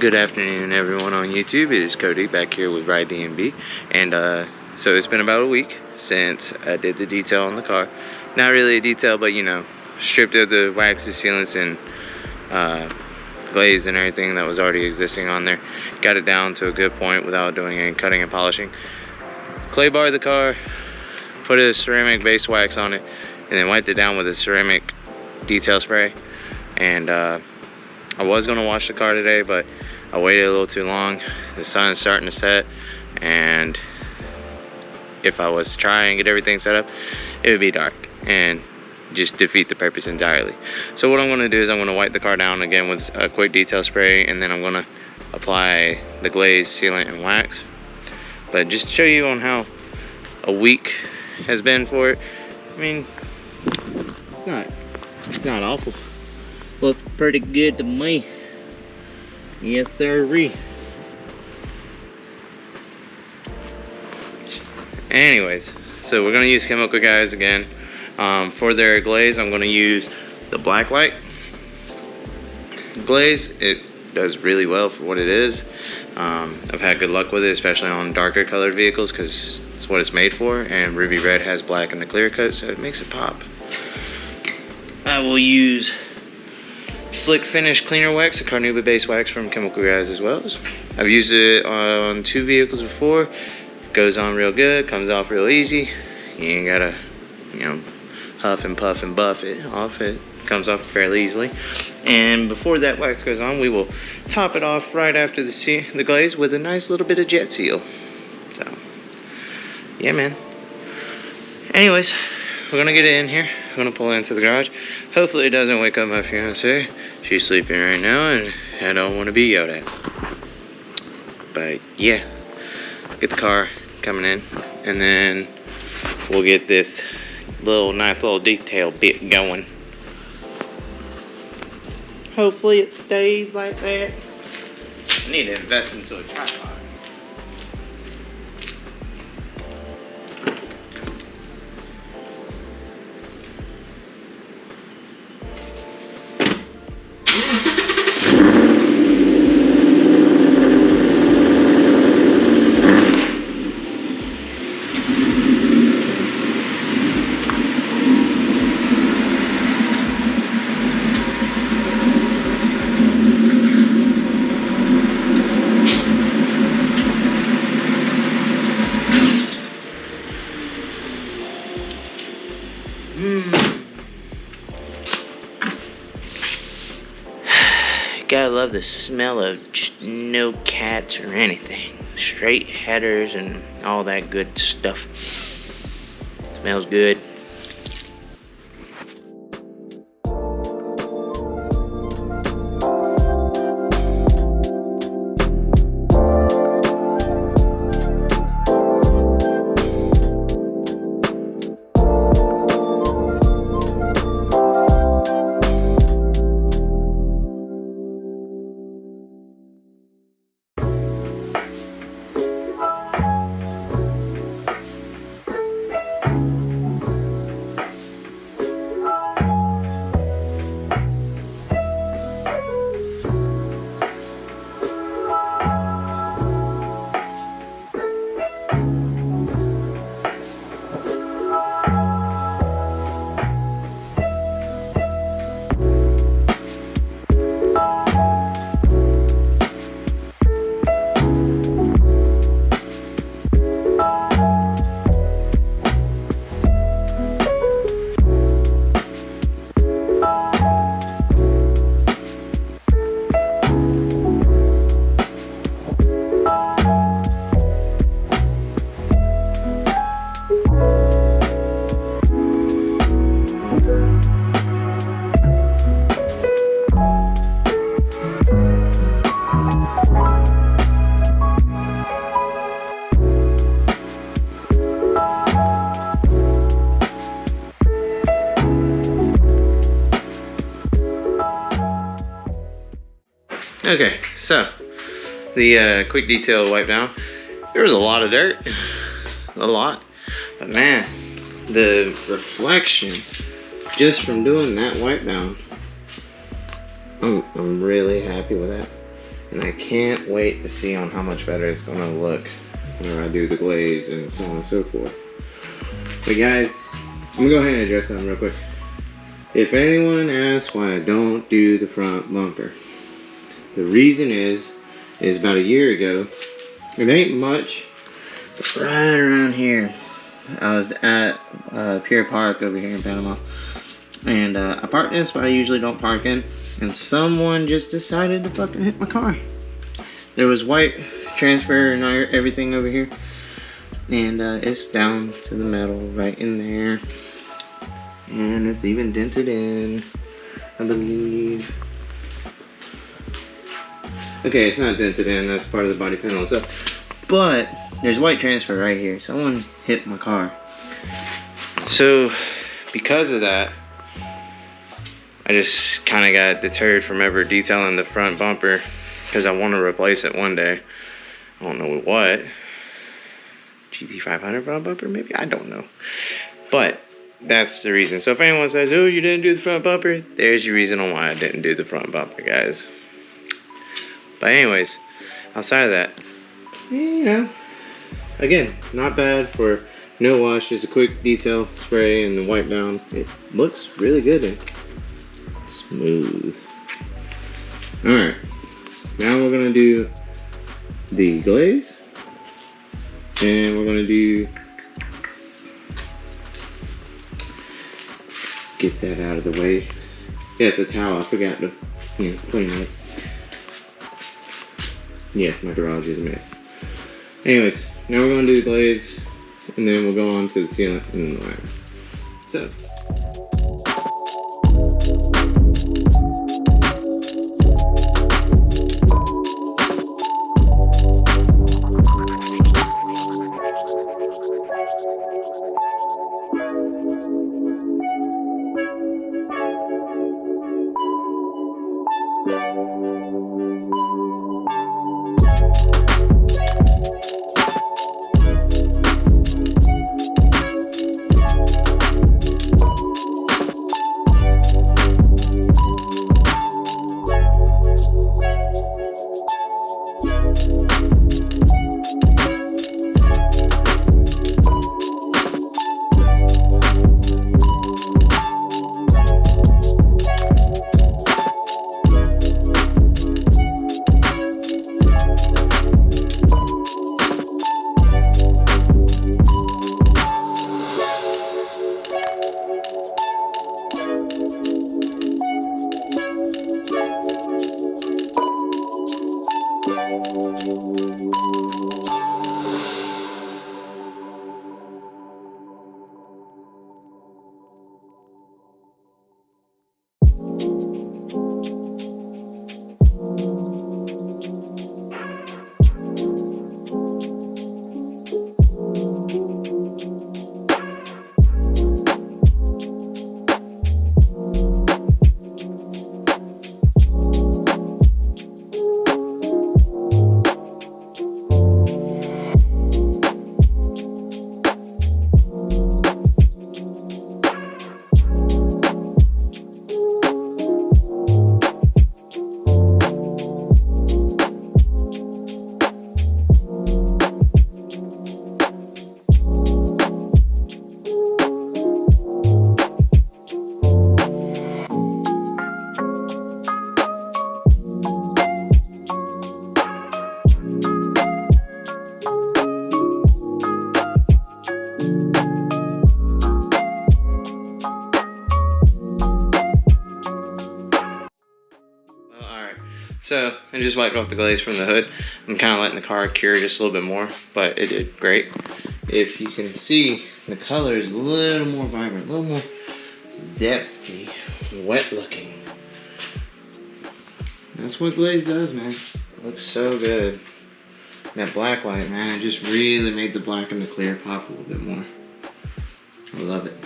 Good afternoon, everyone on YouTube. It is Cody back here with Ride DMB, and so it's been about a week since I did the detail on the car. Not really a detail, but you know, stripped of the waxes, sealants, and glaze and everything that was already existing on there. Got it down to a good point without doing any cutting and polishing. Clay barred the car, put a ceramic base wax on it, and then wiped it down with a ceramic detail spray. And I was gonna wash the car today, but I waited a little too long. The sun is starting to set, and if I was to try and get everything set up, it would be dark and just defeat the purpose entirely. So what I'm gonna do is I'm gonna wipe the car down again with a quick detail spray, and then I'm gonna apply the glaze, sealant, and wax. But just to show you on how a week has been for it, I mean, it's not awful. Looks pretty good to me. Yes, sirree. Anyways, so we're gonna use chemical guys again. For their glaze, I'm gonna use the black light glaze. It does really well for what it is. I've had good luck with it, especially on darker colored vehicles, because it's what it's made for. And ruby red has black in the clear coat, so it makes it pop. I will use Slick Finish Cleaner Wax, a Carnauba base wax from Chemical Guys as well. I've used it on 2 vehicles before. Goes on real good, comes off real easy. You ain't gotta, you know, huff and puff and buff it off. It comes off fairly easily. And before that wax goes on, we will top it off right after the glaze with a nice little bit of jet seal. So, yeah, man. Anyways, we're gonna get it in here. I'm gonna pull it into the garage. Hopefully it doesn't wake up my fiance. She's sleeping right now and I don't want to be yelled at. But yeah, get the car coming in, and then we'll get this nice little detail bit going. Hopefully it stays like that. I need to invest into a tripod. Gotta love the smell of no cats or anything. Straight headers and all that good stuff. Smells good. Okay, so the quick detail wipe down. There was a lot of dirt, a lot, but man, the reflection just from doing that wipe down, I'm really happy with that. And I can't wait to see on how much better it's gonna look when I do the glaze and so on and so forth. But guys, I'm gonna go ahead and address something real quick. If anyone asks why I don't do the front bumper, the reason is about a year ago, it ain't much, but right around here, I was at Pier Park over here in Panama, and I parked in a spot I usually don't park in, and someone just decided to fucking hit my car. There was white transfer and everything over here, and it's down to the metal right in there, and it's even dented in, I believe. Okay, it's not dented in, that's part of the body panel. So, but there's white transfer right here. Someone hit my car. So, because of that, I just kind of got deterred from ever detailing the front bumper because I want to replace it one day. I don't know what. GT500 front bumper, maybe? I don't know. But that's the reason. So if anyone says, oh, you didn't do the front bumper, there's your reason on why I didn't do the front bumper, guys. But anyways, outside of that, you know, again, not bad for no wash, just a quick detail spray and then wipe down. It looks really good and smooth. Alright, now we're gonna do the glaze, and we're gonna do, get that out of the way. Yeah, it's a towel, I forgot to clean it. Yes, my garage is a mess. Anyways, now we're gonna do the glaze, and then we'll go on to the sealant and the wax. So. So I just wiped off the glaze from the hood. I'm kind of letting the car cure just a little bit more, but it did great. If you can see, the color is a little more vibrant, a little more depthy, wet looking. That's what glaze does, man. It looks so good. That black light, man, it just really made the black and the clear pop a little bit more. I love it.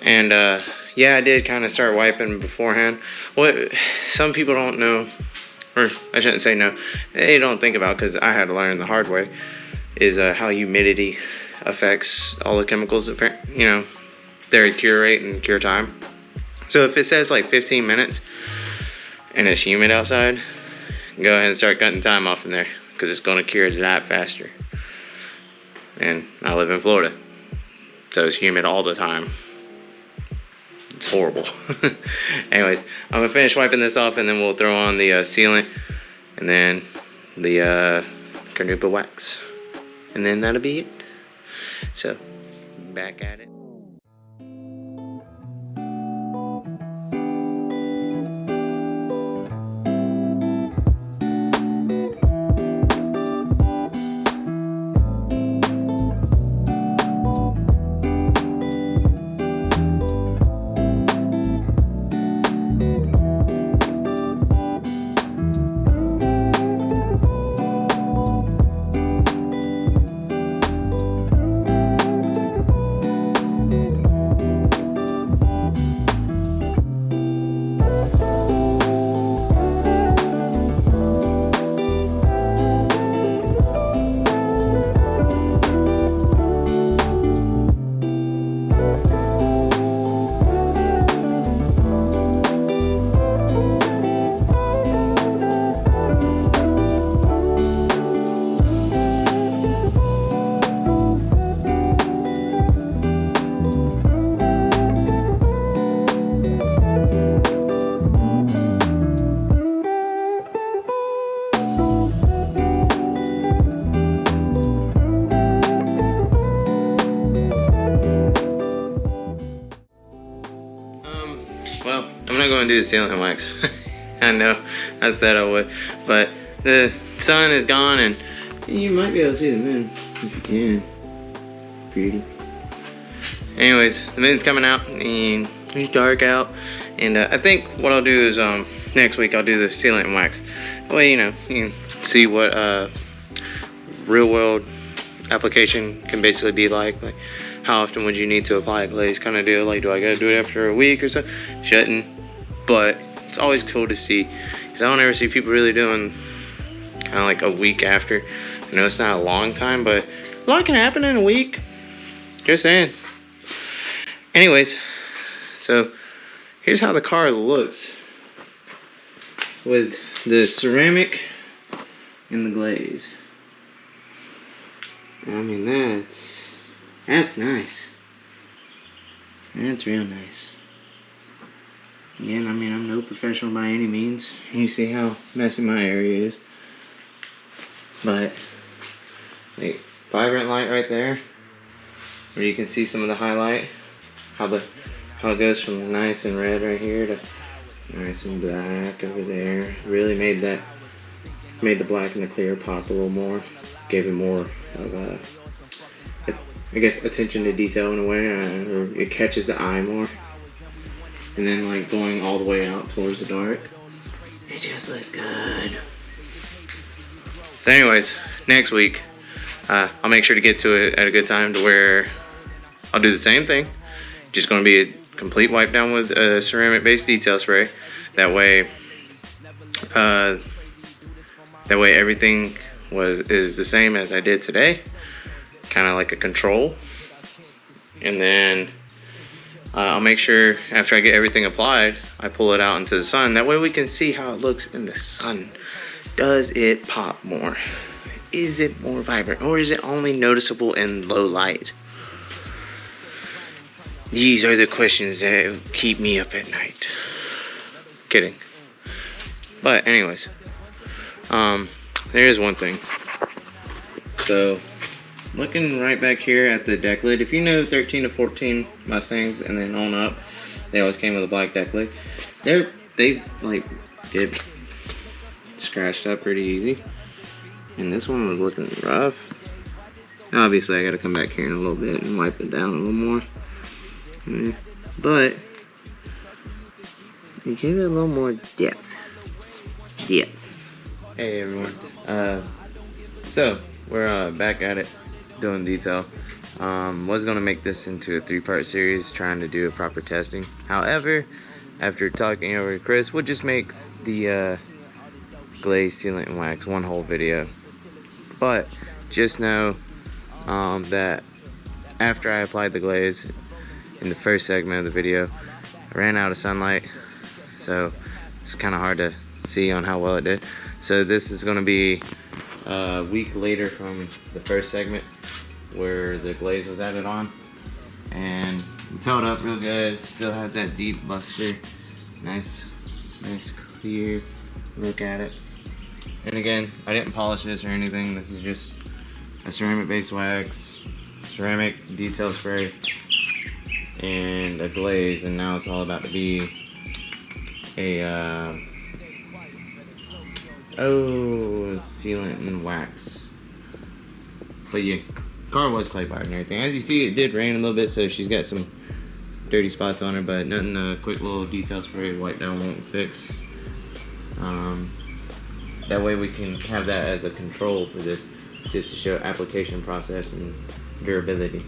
And yeah, I did kind of start wiping beforehand. What some people don't know, or I shouldn't say no, they don't think about, because I had to learn the hard way, is how humidity affects all the chemicals, you know, their cure rate and cure time. So if it says like 15 minutes, and it's humid outside, go ahead and start cutting time off in there, because it's going to cure a lot faster. And I live in Florida, so it's humid all the time. It's horrible. Anyways, I'm gonna finish wiping this off, and then we'll throw on the sealant, and then the carnauba wax, and then that'll be it. So, back at it. Well, I'm not going to do the sealant wax. I know, I said I would, but the sun is gone, and you might be able to see the moon if you can. Pretty. Anyways, the moon's coming out, and it's dark out, and I think what I'll do is next week I'll do the sealant wax. That way, you know, you can see what real world application can basically be like how often would you need to apply a glaze kind of deal. Like, do I gotta do it after a week or so? Shouldn't, but it's always cool to see, because I don't ever see people really doing kind of like a week after. I know it's not a long time, but a lot can happen in a week. Just saying. Anyways, so here's how the car looks with the ceramic and the glaze. I mean, that's nice. That's real nice. Again, I mean, I'm no professional by any means. You see how messy my area is. But, like, vibrant light right there, where you can see some of the highlight, how it goes from nice and red right here to nice and black over there. Really made the black and the clear pop a little more. Gave it more of I guess attention to detail in a way, or it catches the eye more. And then like going all the way out towards the dark, it just looks good. So anyways, next week I'll make sure to get to it at a good time to where I'll do the same thing. Just going to be a complete wipe down with a ceramic based detail spray. That way everything is the same as I did today, kind of like a control. And then I'll make sure after I get everything applied, I pull it out into the sun. That way we can see how it looks in the sun. Does it pop more? Is it more vibrant, or is it only noticeable in low light? These are the questions that keep me up at night. Kidding. But anyways, there is one thing. So, looking right back here at the deck lid, if you know 13 to 14 Mustangs and then on up, they always came with a black deck lid. They like get scratched up pretty easy, and this one was looking rough. Obviously, I got to come back here in a little bit and wipe it down a little more. But you give it a little more depth. Hey everyone. So we're back at it, doing detail. Was gonna make this into a 3-part series, trying to do a proper testing. However, after talking over to Chris, we'll just make the glaze, sealant, and wax one whole video. But just know that after I applied the glaze in the first segment of the video, I ran out of sunlight, so It's kind of hard to see on how well it did. So this is going to be a week later from the first segment where the glaze was added on, and it's held up real good. It still has that deep luster. Nice clear look at it. And again, I didn't polish this or anything. This is just a ceramic base wax, ceramic detail spray, and a glaze. And now it's all about to be a sealant and wax. But yeah, car was clay pipe and everything. As you see, it did rain a little bit, so she's got some dirty spots on her, but nothing a quick little detail spray wipe down won't fix. That way we can have that as a control for this, just to show application process and durability.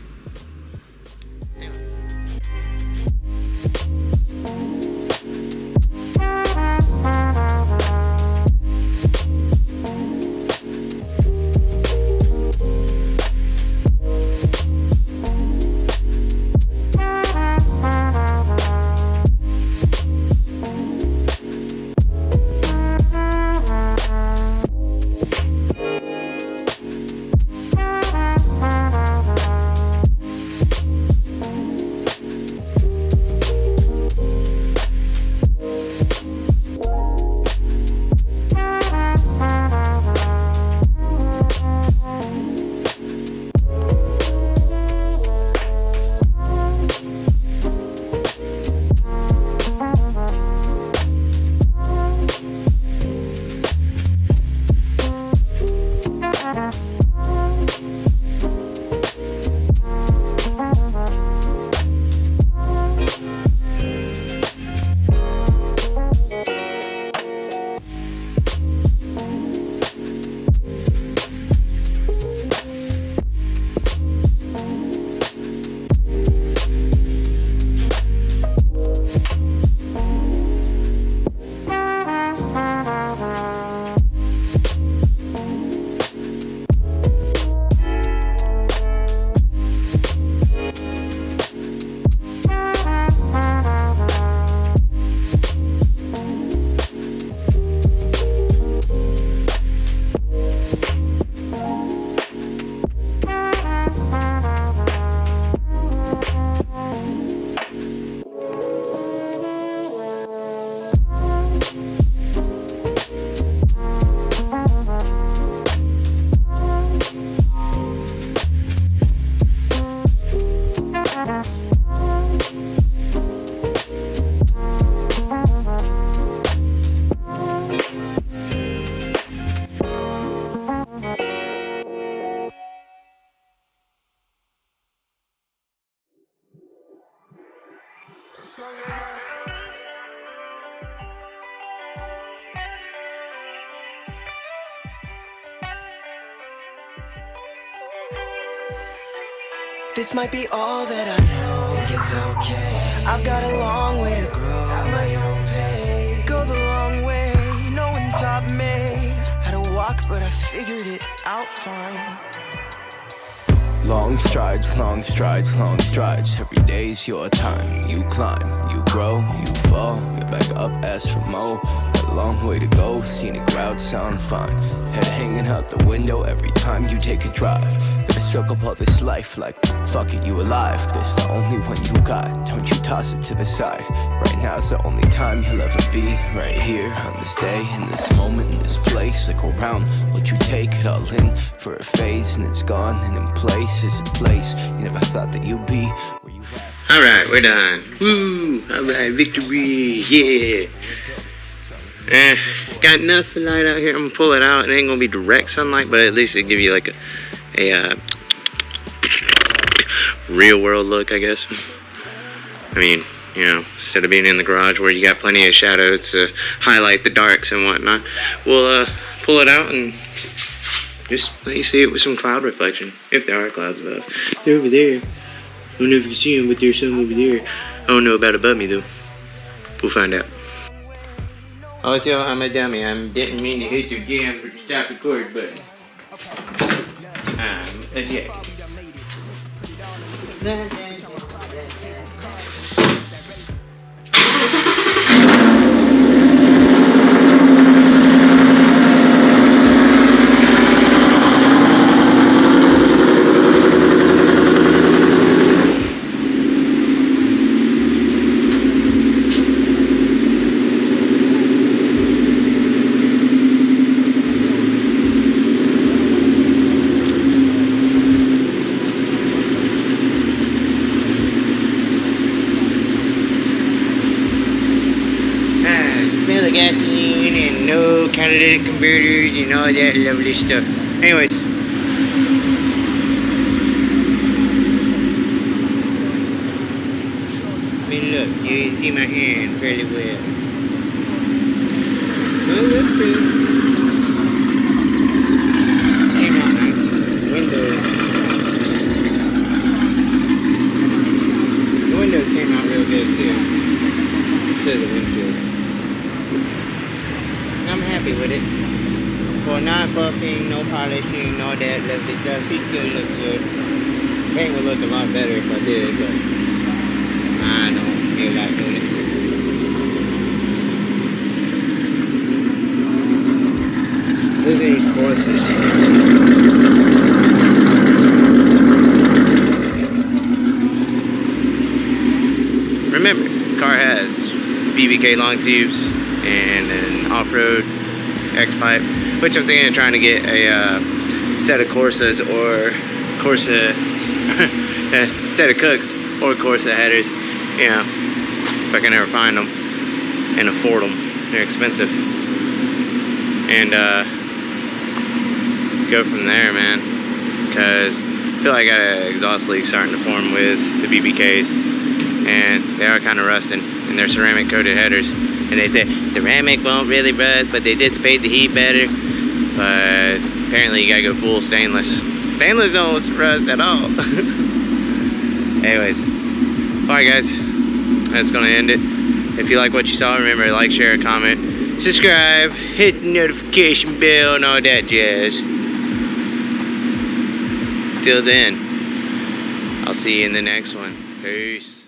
This might be all that I know. Think it's okay. I've got a long way to grow. At my own pace. Go the long way. No one taught me how to walk, but I figured it out fine. Long strides, long strides, long strides. Every day's your time. You climb, you grow, you fall. Get back up, ask for more. Got a long way to go, scenic route sound fine. Head hanging out the window every time you take a drive. Gonna soak up all this life like, fuck it, you alive. This the only one you got, don't you toss it to the side. Right now's the only time you'll ever be. Right here, on this day, in this moment, in this place. Like around, what you take it all in for a phase, and it's gone, and in place is a place you never thought that you'd be. Where you Alright, we're done. Woo! Alright, victory! Yeah! Got enough light out here. I'm gonna pull it out. It ain't gonna be direct sunlight, but at least it give you like a real world look, I guess. I mean, you know, instead of being in the garage where you got plenty of shadows to highlight the darks and whatnot, we'll pull it out and just let you see it with some cloud reflection, if there are clouds above. They're over there. I don't know if you can see them, but there's some over there. I don't know about above me though. We'll find out. Also, I'm a dummy. I didn't mean to hit the damn stop record button. I'm a jackass. turbo, catalytic converters, and all that lovely stuff. Anyways. I mean, look, you can see my hand fairly well. Oh, that's good. Came out nice. Windows. The windows came out real good too. So the windshield. I'm happy with it. For not buffing, no polishing, no that lovely stuff, it still looks good. Paint would look a lot better if I did, but I don't feel like doing it. Look at these courses. Remember, the car has BBK long tubes and an off-road X-pipe, which I'm thinking of trying to get a set of Corsas or Corsa, set of Cooks or Corsa headers, you know, if I can ever find them and afford them. They're expensive. And go from there, man, because I feel like I got an exhaust leak starting to form with the BBKs, and they are kind of rusting, and they're ceramic coated headers, and they say ceramic won't really rust, but they dissipate the heat better. But apparently you gotta go full stainless. Stainless don't rust at all. Anyways, alright guys, that's gonna end it. If you like what you saw, remember to like, share, comment, subscribe, hit the notification bell, and all that jazz. Till then, I'll see you in the next one. Peace.